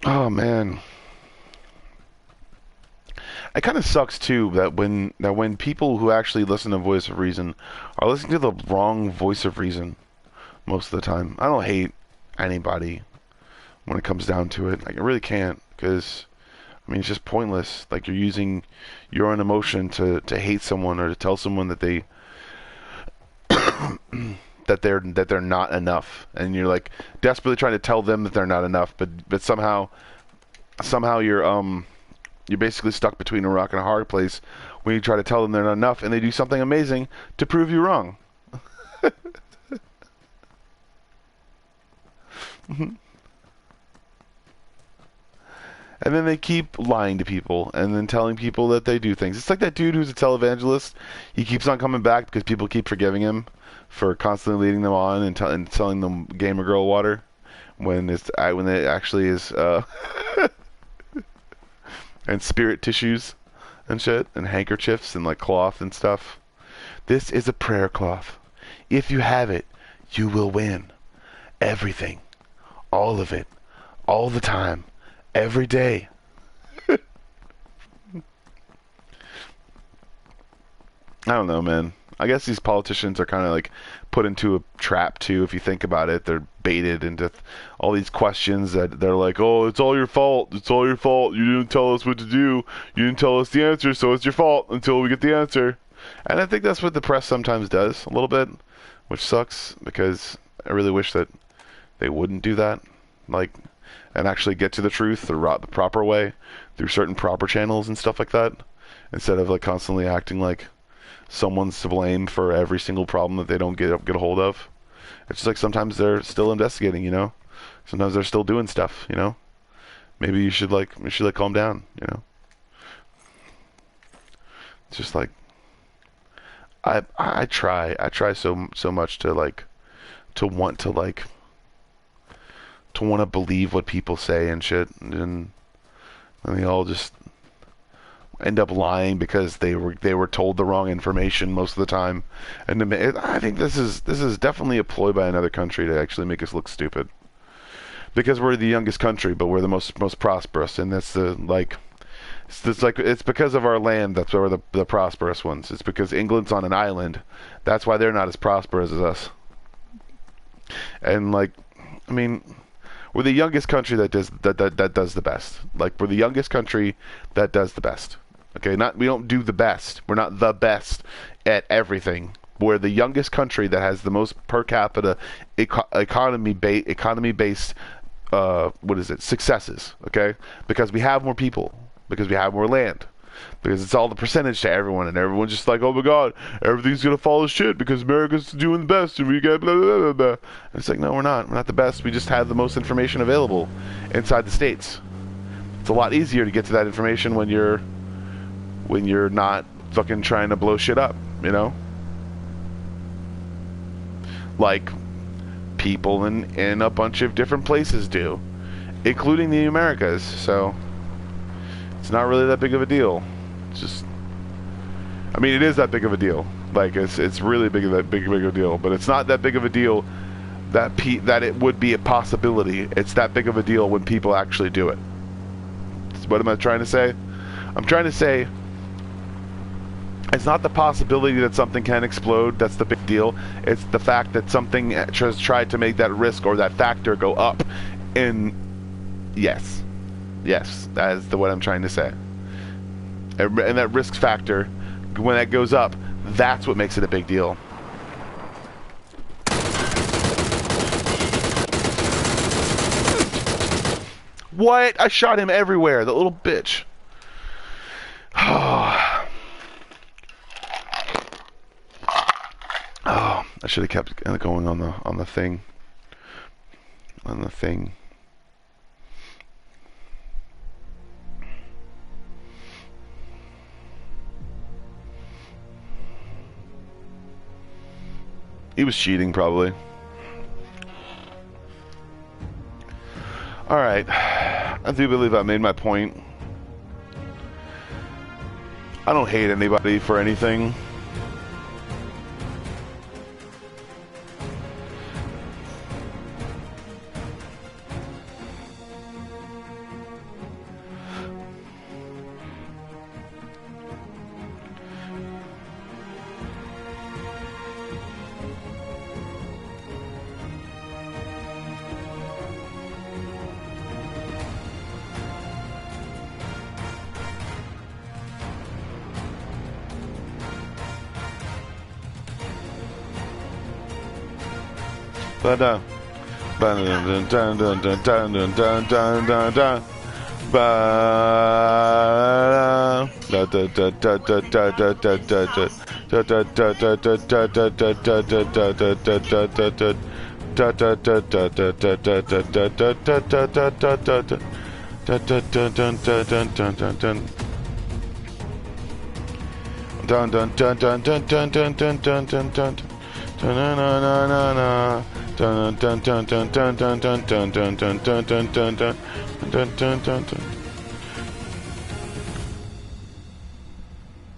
Oh man, it kind of sucks too that when people who actually listen to Voice of Reason are listening to the wrong voice of reason most of the time. I don't hate anybody when it comes down to it. Like, I really can't, because I mean it's just pointless. Like, you're using your own emotion to hate someone or to tell someone that they that they're not enough, and you're like desperately trying to tell them that they're not enough, but somehow you're basically stuck between a rock and a hard place when you try to tell them they're not enough, and they do something amazing to prove you wrong. And then they keep lying to people and then telling people that they do things. It's like that dude who's a televangelist. He keeps on coming back because people keep forgiving him for constantly leading them on and selling them gamer girl water when it actually is and spirit tissues and shit and handkerchiefs and like cloth and stuff. This is a prayer cloth. If you have it, you will win. Everything. All of it. All the time. Every day. I don't know, man. I guess these politicians are kind of like put into a trap too. If you think about it, they're baited into all these questions that they're like, "Oh, it's all your fault. It's all your fault. You didn't tell us what to do. You didn't tell us the answer, so it's your fault until we get the answer." And I think that's what the press sometimes does a little bit, which sucks because I really wish that they wouldn't do that, like, and actually get to the truth the proper way through certain proper channels and stuff like that, instead of like constantly acting like someone's to blame for every single problem that they don't get a hold of. It's just like sometimes they're still investigating, you know. Sometimes they're still doing stuff, you know. Maybe you should calm down, you know. It's just like I try so much to like to want to believe what people say and shit, and they all just end up lying because they were told the wrong information most of the time. And I think this is definitely a ploy by another country to actually make us look stupid, because we're the youngest country, but we're the most prosperous, and that's the like. It's because of our land that's why we're the prosperous ones. It's because England's on an island. That's why they're not as prosperous as us. And like, I mean, we're the youngest country that does the best. Like, we're the youngest country that does the best. Okay, we don't do the best. We're not the best at everything. We're the youngest country that has the most per capita economy based successes. Okay, because we have more people, because we have more land, because it's all the percentage to everyone, and everyone's just like, oh my god, everything's gonna fall to shit because America's doing the best and we get blah blah blah blah. And it's like, no, we're not the best. We just have the most information available inside the states. It's a lot easier to get to that information when you're not fucking trying to blow shit up, you know? Like people in a bunch of different places do, including the Americas. So it's not really that big of a deal. It's just, I mean, it is that big of a deal. Like it's really big of a deal, but it's not that big of a deal that it would be a possibility. It's that big of a deal when people actually do it. What am I trying to say? I'm trying to say it's not the possibility that something can explode that's the big deal. It's the fact that something has tried to make that risk or that factor go up. And yes, that is what I'm trying to say. And that risk factor, when that goes up, that's what makes it a big deal. What? I shot him everywhere, the little bitch. Oh, I should have kept going on the thing. On the thing. He was cheating, probably. Alright, I do believe I made my point. I don't hate anybody for anything.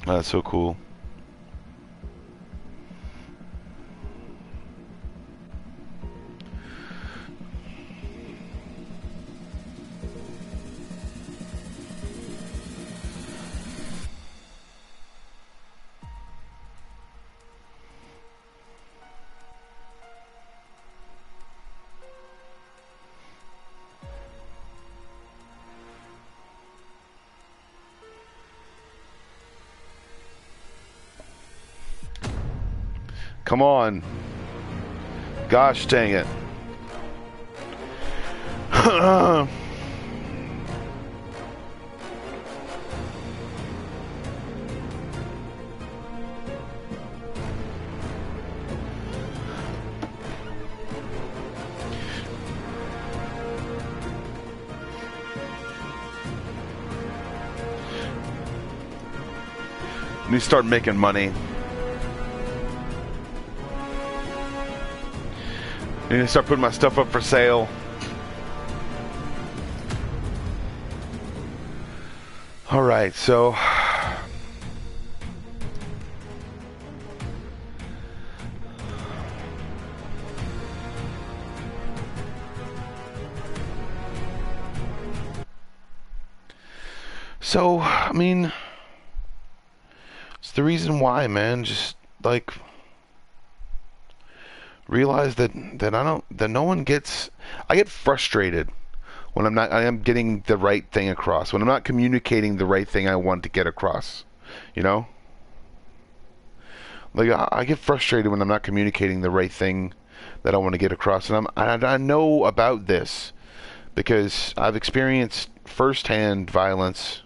That's so cool. Come on. Gosh dang it. Let me start making money. I need to start putting my stuff up for sale. Alright, so I mean, it's the reason why, man. Just like realize that no one gets. I get frustrated when I am getting the right thing across, when I'm not communicating the right thing I want to get across, you know? Like I get frustrated when I'm not communicating the right thing that I want to get across, and I know about this because I've experienced firsthand violence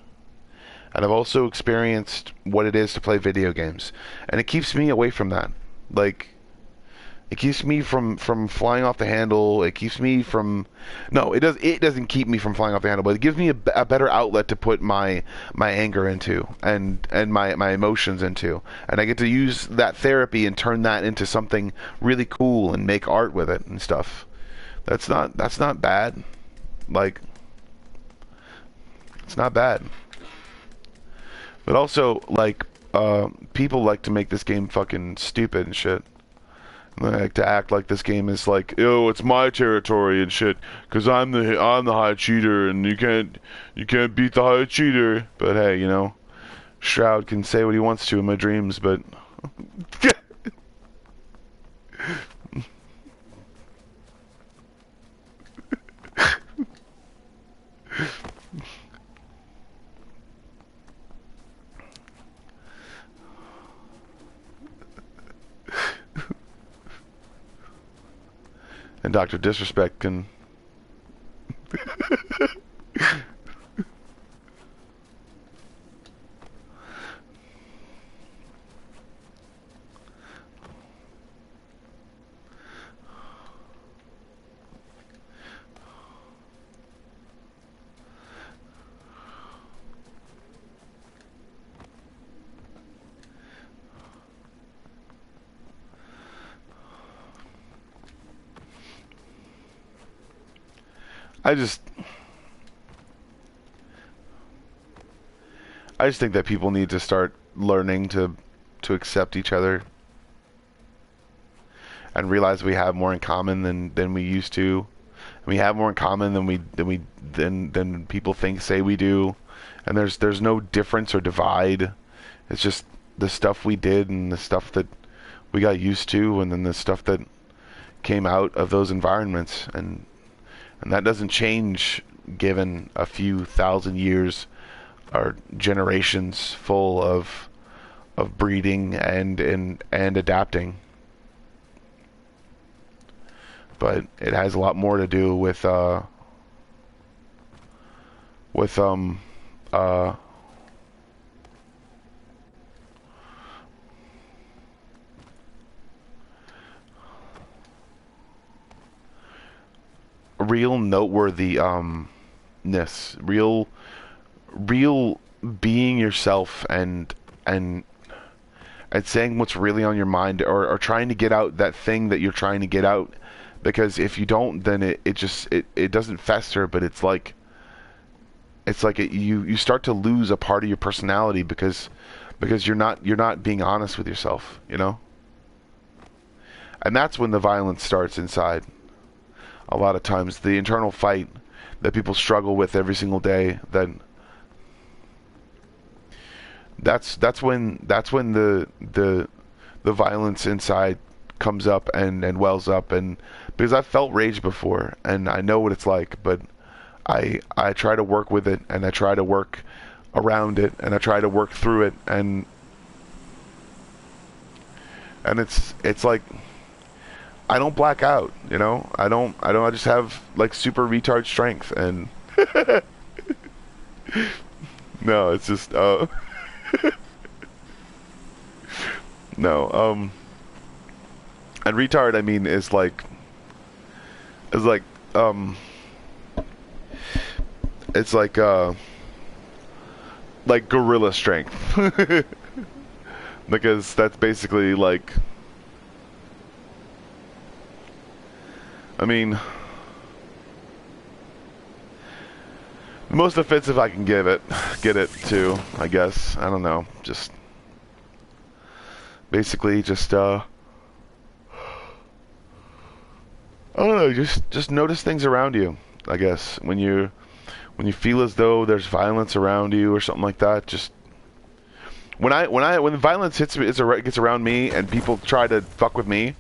and I've also experienced what it is to play video games, and it keeps me away from that. Like, it keeps me from flying off the handle. It keeps me from, no, it doesn't keep me from flying off the handle, but it gives me a better outlet to put my anger into, and my emotions into, and I get to use that therapy and turn that into something really cool and make art with it and stuff. That's not bad. Like, it's not bad. But also, like, people like to make this game fucking stupid and shit. They like to act like this game is like, yo, it's my territory and shit, cause I'm the high cheater, and you can't beat the high cheater. But hey, you know, Shroud can say what he wants to in my dreams, but and Dr. Disrespect can. I just think that people need to start learning to accept each other and realize we have more in common than we used to. We have more in common than people say we do. And there's no difference or divide. It's just the stuff we did and the stuff that we got used to, and then the stuff that came out of those environments, and that doesn't change given a few thousand years or generations full of breeding and adapting. But it has a lot more to do with real noteworthiness, real being yourself, and saying what's really on your mind, or trying to get out that thing that you're trying to get out. Because if you don't, then it doesn't fester, but it's like you start to lose a part of your personality because you're not being honest with yourself, you know? And that's when the violence starts inside. A lot of times, the internal fight that people struggle with every single day, that's when the violence inside comes up and wells up. And because I've felt rage before, and I know what it's like, but I try to work with it, and I try to work around it, and I try to work through it, and it's like, I don't black out, you know? I just have like super retard strength, and no, it's just no, and retard, I mean, is like it's like gorilla strength. Because that's basically like, I mean, the most offensive I can get it to, I guess. I don't know. Just basically just I don't know, just notice things around you, I guess. When you feel as though there's violence around you or something like that, just when the violence gets around me and people try to fuck with me,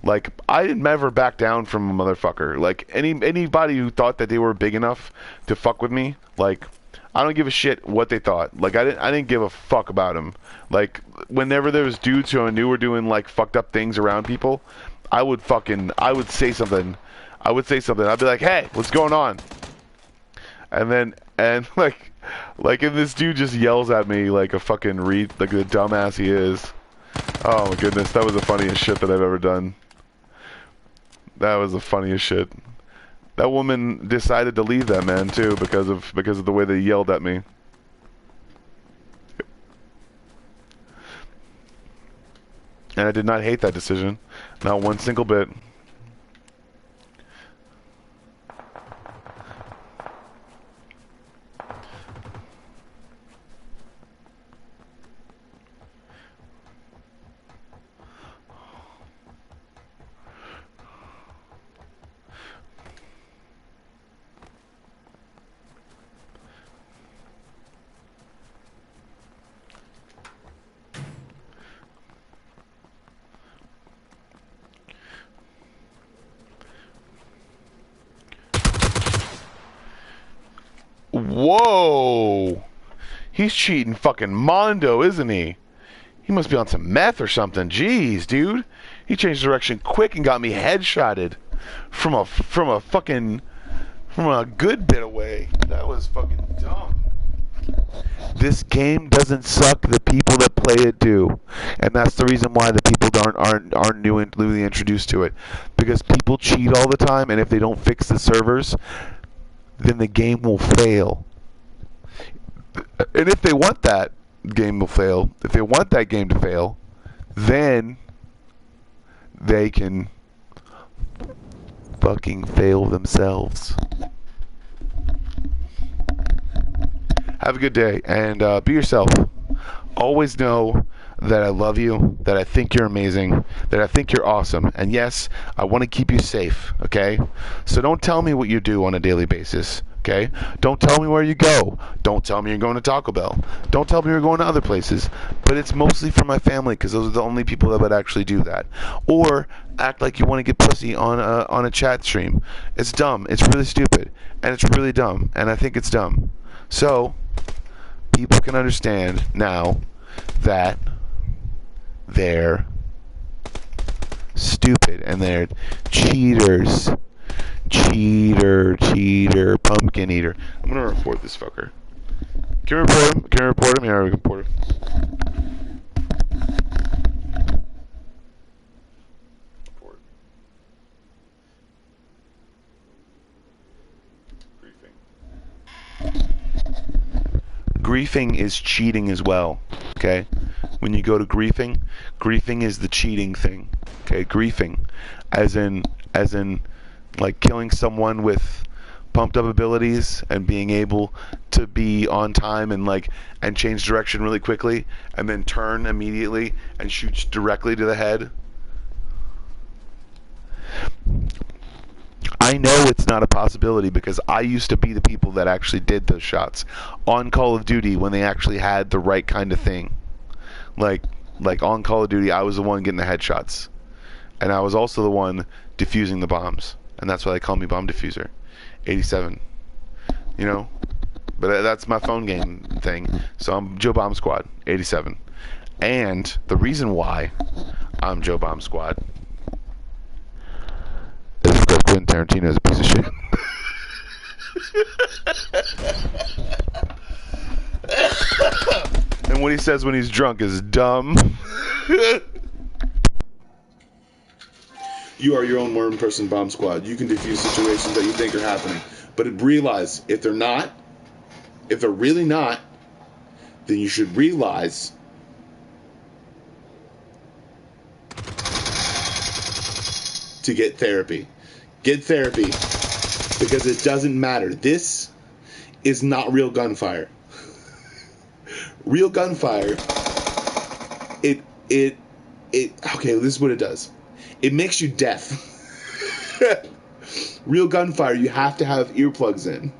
like, I never back down from a motherfucker. Like, anybody who thought that they were big enough to fuck with me, like, I don't give a shit what they thought. Like, I didn't give a fuck about them. Like, whenever there was dudes who I knew were doing like fucked up things around people, I would say something. I'd be like, hey, what's going on? And like, Like, and this dude just yells at me like a fucking like the dumbass he is. Oh my goodness, that was the funniest shit that I've ever done. That was the funniest shit. That woman decided to leave that man too because of the way they yelled at me. And I did not hate that decision. Not one single bit. Whoa! He's cheating fucking Mondo, isn't he? He must be on some meth or something. Jeez, dude. He changed direction quick and got me headshotted from a good bit away. That was fucking dumb. This game doesn't suck. The people that play it do, and that's the reason why the people aren't newly introduced to it, because people cheat all the time, and if they don't fix the servers, then the game will fail. And if they want that game will fail, if they want that game to fail, then they can fucking fail themselves. Have a good day, and be yourself. Always know that I love you, that I think you're amazing, that I think you're awesome, and yes, I want to keep you safe, okay? So don't tell me what you do on a daily basis, okay? Don't tell me where you go. Don't tell me you're going to Taco Bell. Don't tell me you're going to other places. But it's mostly for my family, because those are the only people that would actually do that. Or act like you want to get pussy on a chat stream. It's dumb. It's really stupid. And it's really dumb. And I think it's dumb. So people can understand now that they're stupid and they're cheaters. Cheater, pumpkin eater. I'm gonna report this fucker. Can we report him? Can I report him? Yeah, we can report him. Report. Griefing is cheating as well, okay? When you go to griefing is the cheating thing, okay? Griefing, as in like killing someone with pumped up abilities and being able to be on time and change direction really quickly and then turn immediately and shoot directly to the head. I know it's not a possibility because I used to be the people that actually did those shots on Call of Duty when they actually had the right kind of thing. Like on Call of Duty, I was the one getting the headshots. And I was also the one defusing the bombs. And that's why they call me Bomb Diffuser. 87. You know? But that's my phone game thing. So I'm Joe Bomb Squad 87. And the reason why I'm Joe Bomb Squad is because Quentin Tarantino is a piece of shit. And what he says when he's drunk is dumb. You are your own one-person bomb squad. You can defuse situations that you think are happening. But realize, if they're really not, then you should realize to get therapy. Get therapy because it doesn't matter. This is not real gunfire. Real gunfire, okay, this is what it does. It makes you deaf. Real gunfire, you have to have earplugs in.